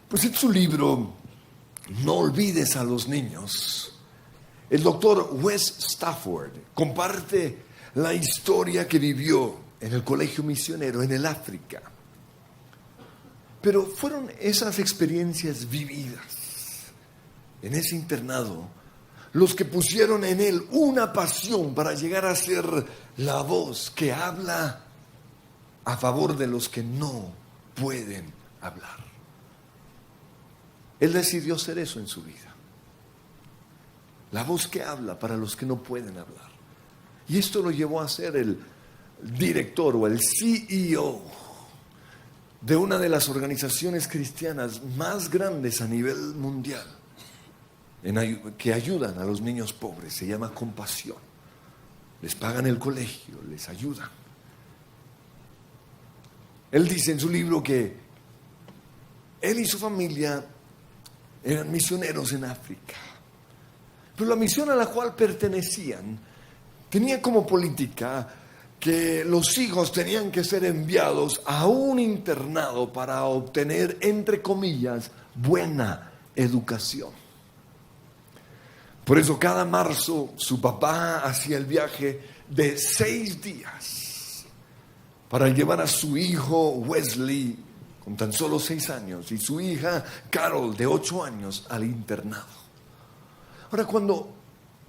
Pues en su libro, No olvides a los niños, el doctor Wes Stafford comparte la historia que vivió en el colegio misionero en el África. Pero fueron esas experiencias vividas en ese internado los que pusieron en él una pasión para llegar a ser la voz que habla a favor de los que no pueden hablar. Él decidió ser eso en su vida. La voz que habla para los que no pueden hablar. Y esto lo llevó a ser el director o el CEO de una de las organizaciones cristianas más grandes a nivel mundial, que ayudan a los niños pobres. Se llama Compasión. Les pagan el colegio, les ayudan. Él dice en su libro que él y su familia eran misioneros en África. Pero la misión a la cual pertenecían tenía como política que los hijos tenían que ser enviados a un internado para obtener, entre comillas, buena educación. Por eso cada marzo su papá hacía el viaje de 6 días para llevar a su hijo Wesley, con tan solo 6 años, y su hija Carol, de 8 años, al internado. Ahora, cuando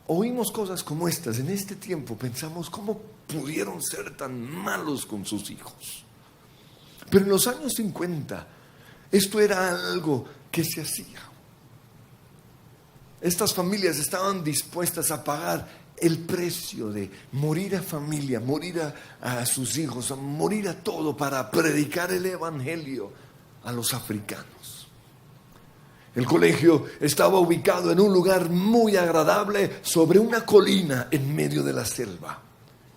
oímos cosas como estas, en este tiempo pensamos, ¿cómo pudieron ser tan malos con sus hijos? Pero en los años 50, esto era algo que se hacía. Estas familias estaban dispuestas a pagar el precio de morir a familia, morir a sus hijos, a morir a todo para predicar el evangelio a los africanos. El colegio estaba ubicado en un lugar muy agradable sobre una colina en medio de la selva.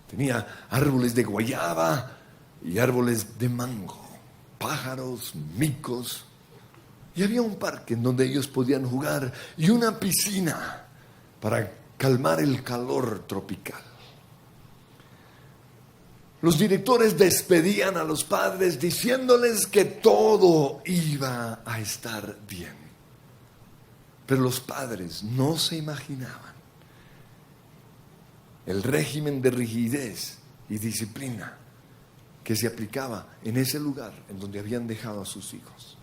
Tenía árboles de guayaba y árboles de mango, pájaros, micos. Y había un parque en donde ellos podían jugar y una piscina para calmar el calor tropical. Los directores despedían a los padres diciéndoles que todo iba a estar bien. Pero los padres no se imaginaban el régimen de rigidez y disciplina que se aplicaba en ese lugar en donde habían dejado a sus hijos.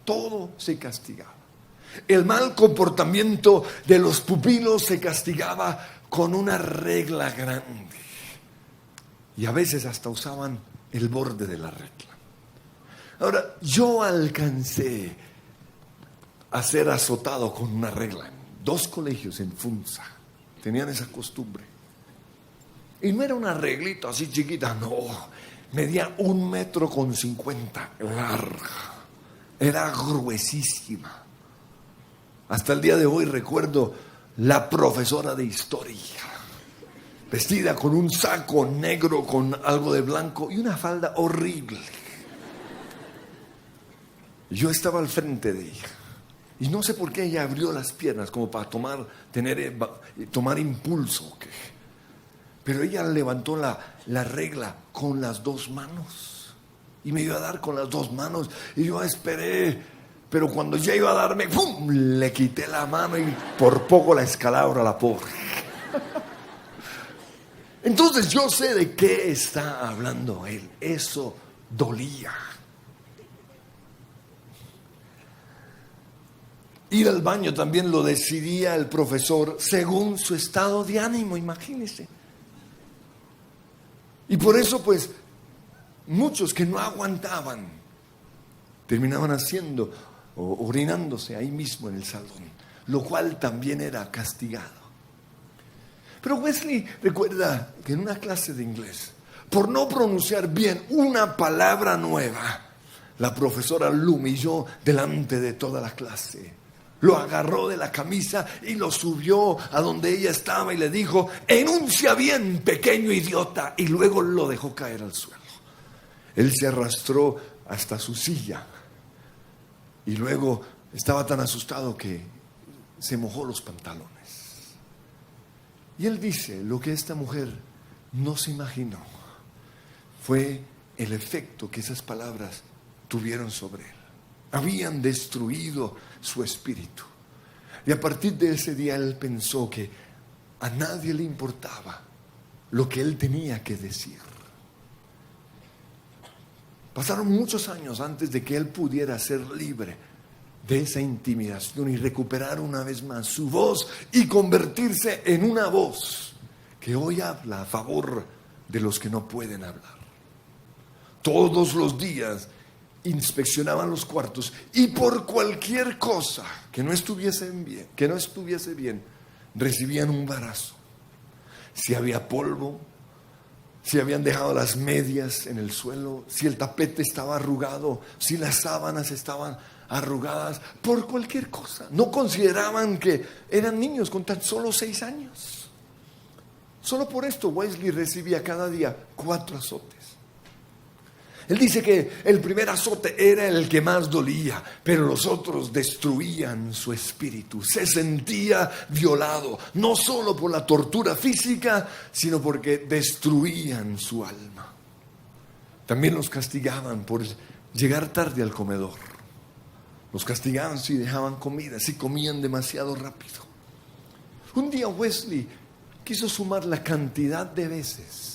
Todo se castigaba. El mal comportamiento de los pupilos se castigaba con una regla grande. Y a veces hasta usaban el borde de la regla. Ahora, yo alcancé a ser azotado con una regla. 2 colegios en Funza tenían esa costumbre. Y no era una reglita así chiquita, no. Medía 1,50 m larga. Era gruesísima. Hasta el día de hoy recuerdo la profesora de historia, vestida con un saco negro con algo de blanco y una falda horrible. Yo estaba al frente de ella. Y no sé por qué ella abrió las piernas como para tomar impulso. Pero ella levantó la regla con las 2 manos. Y me iba a dar con las 2 manos. Y yo esperé. Pero cuando ya iba a darme, ¡pum!, le quité la mano y por poco la escalabra a la pobre. Entonces yo sé de qué está hablando él. Eso dolía. Ir al baño también lo decidía el profesor según su estado de ánimo, imagínense. Y por eso, pues, muchos que no aguantaban terminaban haciendo o orinándose ahí mismo en el salón, lo cual también era castigado. Pero Wesley recuerda que en una clase de inglés, por no pronunciar bien una palabra nueva, la profesora lo humilló delante de toda la clase. Lo agarró de la camisa y lo subió a donde ella estaba y le dijo: enuncia bien, pequeño idiota, y luego lo dejó caer al suelo. Él se arrastró hasta su silla y luego estaba tan asustado que se mojó los pantalones. Y él dice, lo que esta mujer no se imaginó fue el efecto que esas palabras tuvieron sobre él. Habían destruido su espíritu. Y a partir de ese día él pensó que a nadie le importaba lo que él tenía que decir. Pasaron muchos años antes de que él pudiera ser libre de esa intimidación y recuperar una vez más su voz y convertirse en una voz que hoy habla a favor de los que no pueden hablar. Todos los días inspeccionaban los cuartos y por cualquier cosa que no estuviese bien, recibían un barazo. Si había polvo, si habían dejado las medias en el suelo, si el tapete estaba arrugado, si las sábanas estaban arrugadas, por cualquier cosa. No consideraban que eran niños con tan solo 6 años. Solo por esto Wesley recibía cada día 4 azotes. Él dice que el primer azote era el que más dolía, pero los otros destruían su espíritu. Se sentía violado, no solo por la tortura física, sino porque destruían su alma. También los castigaban por llegar tarde al comedor. Los castigaban si dejaban comida, si comían demasiado rápido. Un día Wesley quiso sumar la cantidad de veces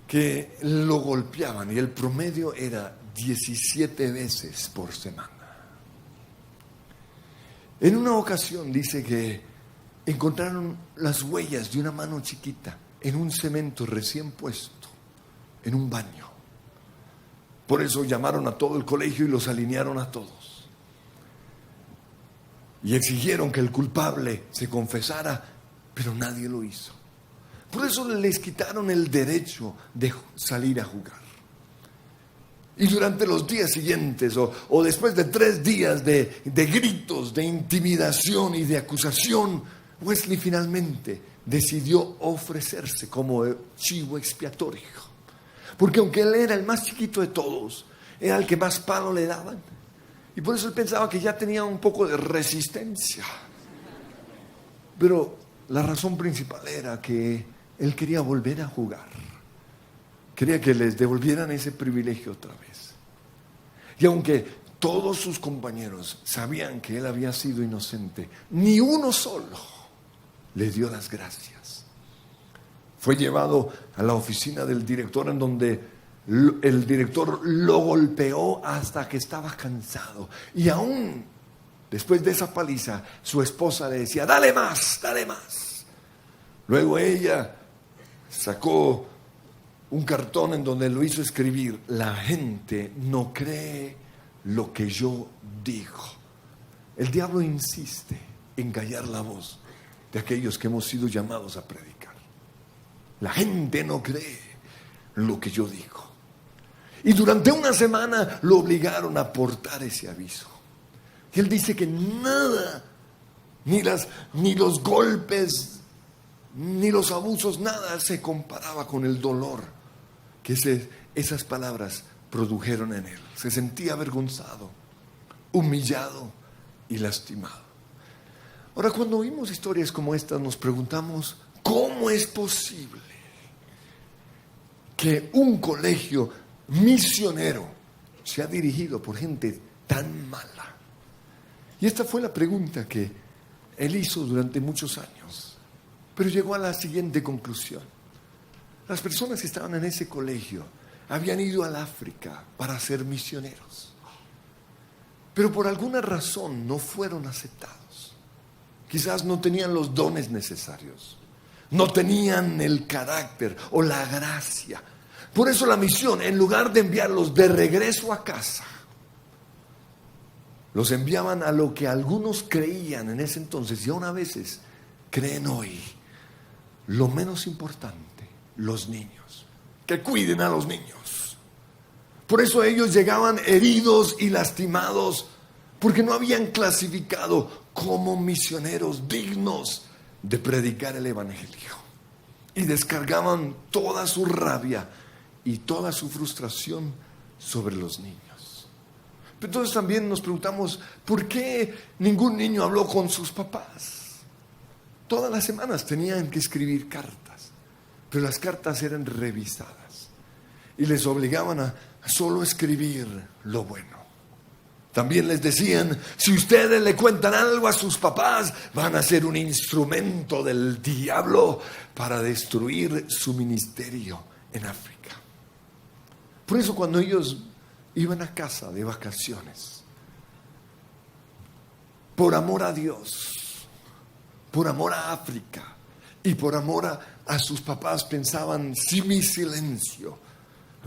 que lo golpeaban y el promedio era 17 veces por semana. En una ocasión dice que encontraron las huellas de una mano chiquita en un cemento recién puesto, en un baño. Por eso llamaron a todo el colegio y los alinearon a todos. Y exigieron que el culpable se confesara, pero nadie lo hizo. Por eso les quitaron el derecho de salir a jugar. Y durante los días siguientes, o después de 3 días de gritos, de intimidación y de acusación, Wesley finalmente decidió ofrecerse como chivo expiatorio. Porque aunque él era el más chiquito de todos, era el que más palo le daban. Y por eso él pensaba que ya tenía un poco de resistencia. Pero la razón principal era que él quería volver a jugar. Quería que les devolvieran ese privilegio otra vez. Y aunque todos sus compañeros sabían que él había sido inocente, ni uno solo le dio las gracias. Fue llevado a la oficina del director, en donde el director lo golpeó hasta que estaba cansado. Y aún después de esa paliza, su esposa le decía: dale más, dale más. Luego ella sacó un cartón en donde lo hizo escribir: la gente no cree lo que yo digo. El diablo insiste en callar la voz de aquellos que hemos sido llamados a predicar. La gente no cree lo que yo digo. Y durante una semana lo obligaron a portar ese aviso. Y él dice que nada, ni los golpes, ni los abusos, nada se comparaba con el dolor que esas palabras produjeron en él. Se sentía avergonzado, humillado y lastimado. Ahora, cuando oímos historias como estas, nos preguntamos: ¿cómo es posible que un colegio misionero sea dirigido por gente tan mala? Y esta fue la pregunta que él hizo durante muchos años. Pero llegó a la siguiente conclusión: las personas que estaban en ese colegio habían ido al África para ser misioneros, pero por alguna razón no fueron aceptados. Quizás no tenían los dones necesarios, no tenían el carácter o la gracia. Por eso la misión, en lugar de enviarlos de regreso a casa, los enviaban a lo que algunos creían en ese entonces y aún a veces creen hoy: lo menos importante, los niños. Que cuiden a los niños. Por eso ellos llegaban heridos y lastimados, porque no habían clasificado como misioneros dignos de predicar el evangelio. Y descargaban toda su rabia y toda su frustración sobre los niños. Entonces también nos preguntamos: ¿por qué ningún niño habló con sus papás? Todas las semanas tenían que escribir cartas, pero las cartas eran revisadas y les obligaban a solo escribir lo bueno. También les decían, si ustedes le cuentan algo a sus papás, van a ser un instrumento del diablo para destruir su ministerio en África. Por eso cuando ellos iban a casa de vacaciones, por amor a Dios, por amor a África y por amor a sus papás, pensaban, si mi silencio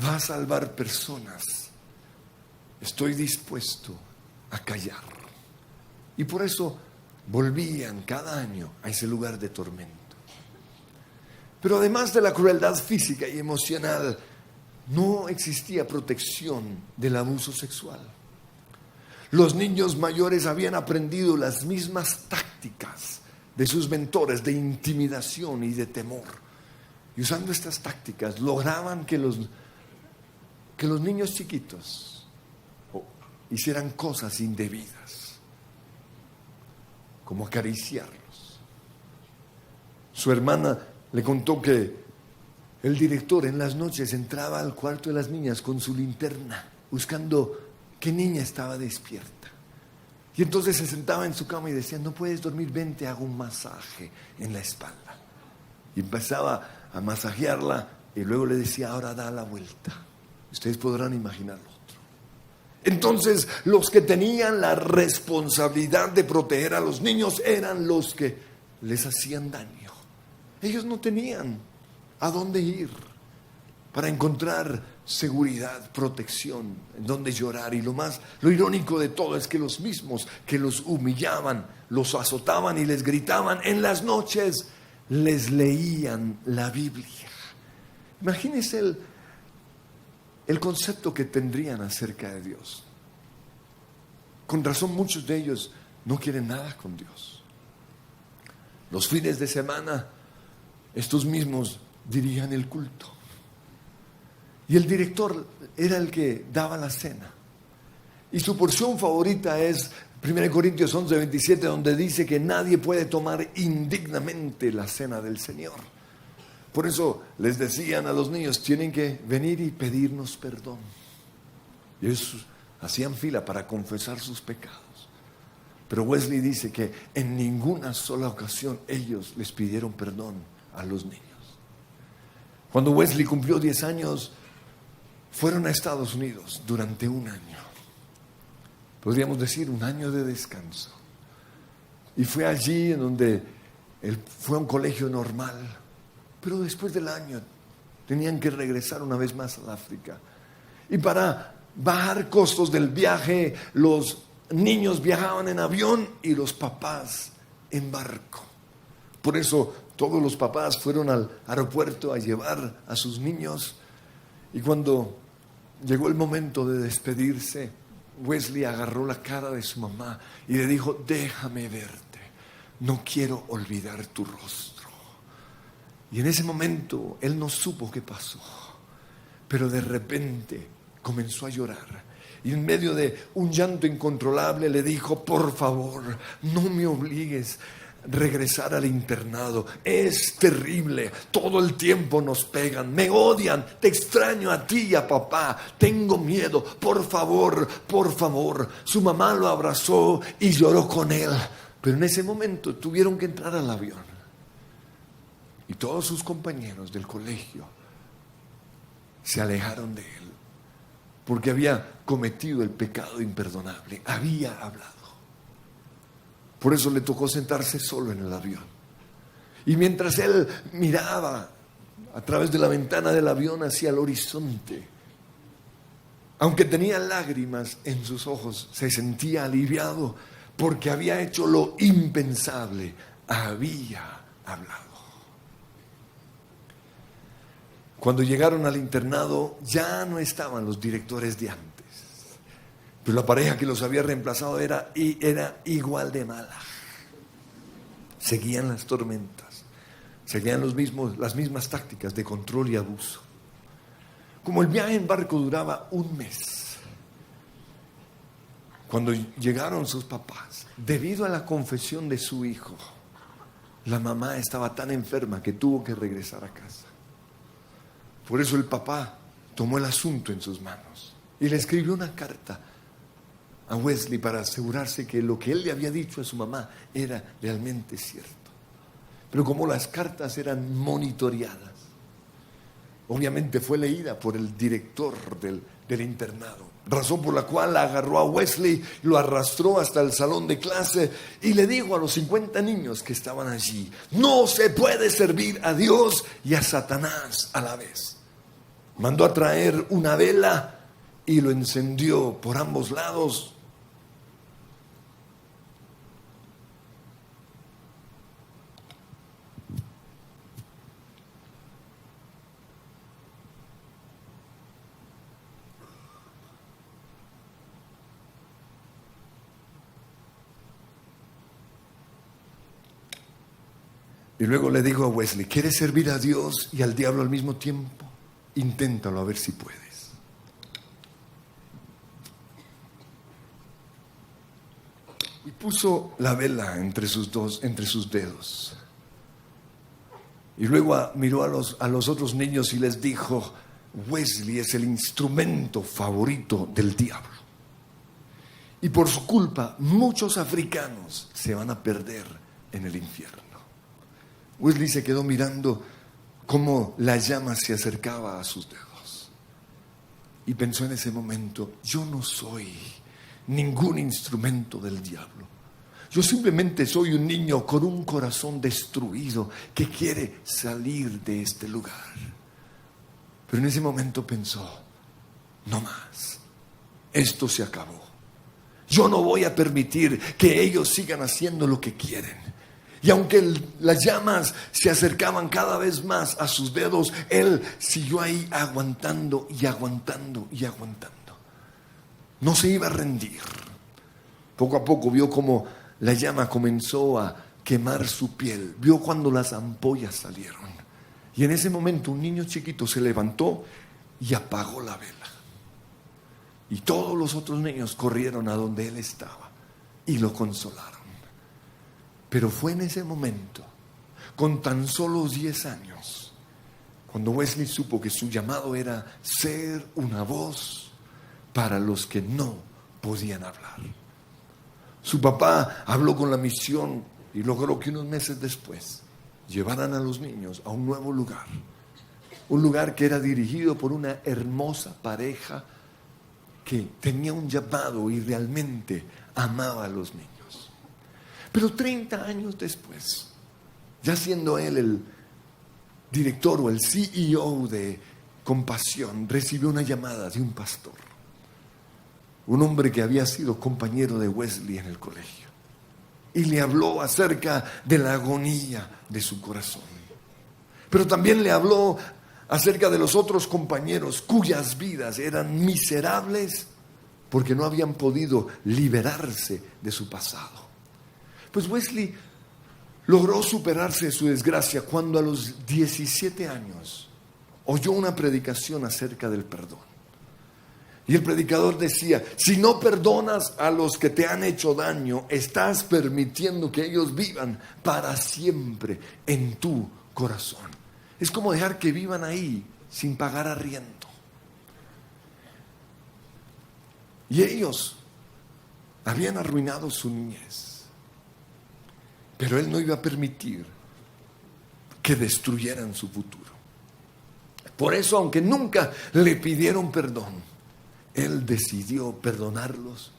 va a salvar personas, estoy dispuesto a callar. Y por eso volvían cada año a ese lugar de tormento. Pero además de la crueldad física y emocional, no existía protección del abuso sexual. Los niños mayores habían aprendido las mismas tácticas de sus mentores de intimidación y de temor. Y usando estas tácticas lograban que los niños chiquitos hicieran cosas indebidas, como acariciarlos. Su hermana le contó que el director en las noches entraba al cuarto de las niñas con su linterna, buscando qué niña estaba despierta. Y entonces se sentaba en su cama y decía, no puedes dormir, ven, te hago un masaje en la espalda. Y empezaba a masajearla y luego le decía, ahora da la vuelta. Ustedes podrán imaginar lo otro. Entonces los que tenían la responsabilidad de proteger a los niños eran los que les hacían daño. Ellos no tenían a dónde ir para encontrar seguridad, protección, en dónde llorar. Y lo irónico de todo es que los mismos que los humillaban, los azotaban y les gritaban, en las noches les leían la Biblia. Imagínense el concepto que tendrían acerca de Dios. Con razón muchos de ellos no quieren nada con Dios. Los fines de semana, estos mismos dirigían el culto. Y el director era el que daba la cena. Y su porción favorita es 1 Corintios 11:27, donde dice que nadie puede tomar indignamente la cena del Señor. Por eso les decían a los niños, tienen que venir y pedirnos perdón. Y ellos hacían fila para confesar sus pecados. Pero Wesley dice que en ninguna sola ocasión ellos les pidieron perdón a los niños. Cuando Wesley cumplió 10 años, fueron a Estados Unidos durante un año. Podríamos decir un año de descanso. Y fue allí en donde él fue a un colegio normal. Pero después del año tenían que regresar una vez más a África. Y para bajar costos del viaje, los niños viajaban en avión y los papás en barco. Por eso todos los papás fueron al aeropuerto a llevar a sus niños. Y cuando llegó el momento de despedirse, Wesley agarró la cara de su mamá y le dijo, déjame verte, no quiero olvidar tu rostro. Y en ese momento él no supo qué pasó, pero de repente comenzó a llorar. Y en medio de un llanto incontrolable le dijo, por favor, no me obligues a regresar al internado. Es terrible, todo el tiempo nos pegan, me odian, te extraño a ti y a papá, tengo miedo, por favor, por favor. Su mamá lo abrazó y lloró con él, pero en ese momento tuvieron que entrar al avión. Y todos sus compañeros del colegio se alejaron de él, porque había cometido el pecado imperdonable, había hablado. Por eso le tocó sentarse solo en el avión. Y mientras él miraba a través de la ventana del avión hacia el horizonte, aunque tenía lágrimas en sus ojos, se sentía aliviado porque había hecho lo impensable, había hablado. Cuando llegaron al internado ya no estaban los directores de antes, pero la pareja que los había reemplazado era igual de mala. Seguían las tormentas, seguían las mismas tácticas de control y abuso. Como el viaje en barco duraba un mes, cuando llegaron sus papás, debido a la confesión de su hijo, la mamá estaba tan enferma que tuvo que regresar a casa. Por eso el papá tomó el asunto en sus manos y le escribió una carta a Wesley para asegurarse que lo que él le había dicho a su mamá era realmente cierto. Pero como las cartas eran monitoreadas, obviamente fue leída por el director del internado, razón por la cual agarró a Wesley, lo arrastró hasta el salón de clase y le dijo a los 50 niños que estaban allí: no se puede servir a Dios y a Satanás a la vez. Mandó a traer una vela y lo encendió por ambos lados. Y luego le digo a Wesley: ¿quieres servir a Dios y al diablo al mismo tiempo? Inténtalo a ver si puedes. Y puso la vela entre sus dedos. Y luego miró a los otros niños y les dijo: Wesley es el instrumento favorito del diablo. Y por su culpa muchos africanos se van a perder en el infierno. Wesley se quedó mirando cómo la llama se acercaba a sus dedos. Y pensó en ese momento: yo no soy ningún instrumento del diablo. Yo simplemente soy un niño con un corazón destruido que quiere salir de este lugar. Pero en ese momento pensó: no más, esto se acabó. Yo no voy a permitir que ellos sigan haciendo lo que quieren. Y aunque las llamas se acercaban cada vez más a sus dedos, él siguió ahí aguantando y aguantando y aguantando. No se iba a rendir. Poco a poco vio cómo la llama comenzó a quemar su piel. Vio cuando las ampollas salieron. Y en ese momento un niño chiquito se levantó y apagó la vela. Y todos los otros niños corrieron a donde él estaba y lo consolaron. Pero fue en ese momento, con tan solo 10 años, cuando Wesley supo que su llamado era ser una voz para los que no podían hablar. Su papá habló con la misión y logró que unos meses después llevaran a los niños a un nuevo lugar. Un lugar que era dirigido por una hermosa pareja que tenía un llamado y realmente amaba a los niños. Pero 30 años después, ya siendo él el director o el CEO de Compasión, recibió una llamada de un pastor, un hombre que había sido compañero de Wesley en el colegio, y le habló acerca de la agonía de su corazón. Pero también le habló acerca de los otros compañeros cuyas vidas eran miserables porque no habían podido liberarse de su pasado. Pues Wesley logró superarse de su desgracia cuando a los 17 años oyó una predicación acerca del perdón. Y el predicador decía: si no perdonas a los que te han hecho daño, estás permitiendo que ellos vivan para siempre en tu corazón. Es como dejar que vivan ahí sin pagar arriendo. Y ellos habían arruinado su niñez. Pero él no iba a permitir que destruyeran su futuro. Por eso, aunque nunca le pidieron perdón, él decidió perdonarlos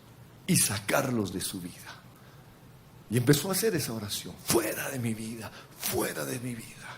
y sacarlos de su vida. Y empezó a hacer esa oración: fuera de mi vida, fuera de mi vida.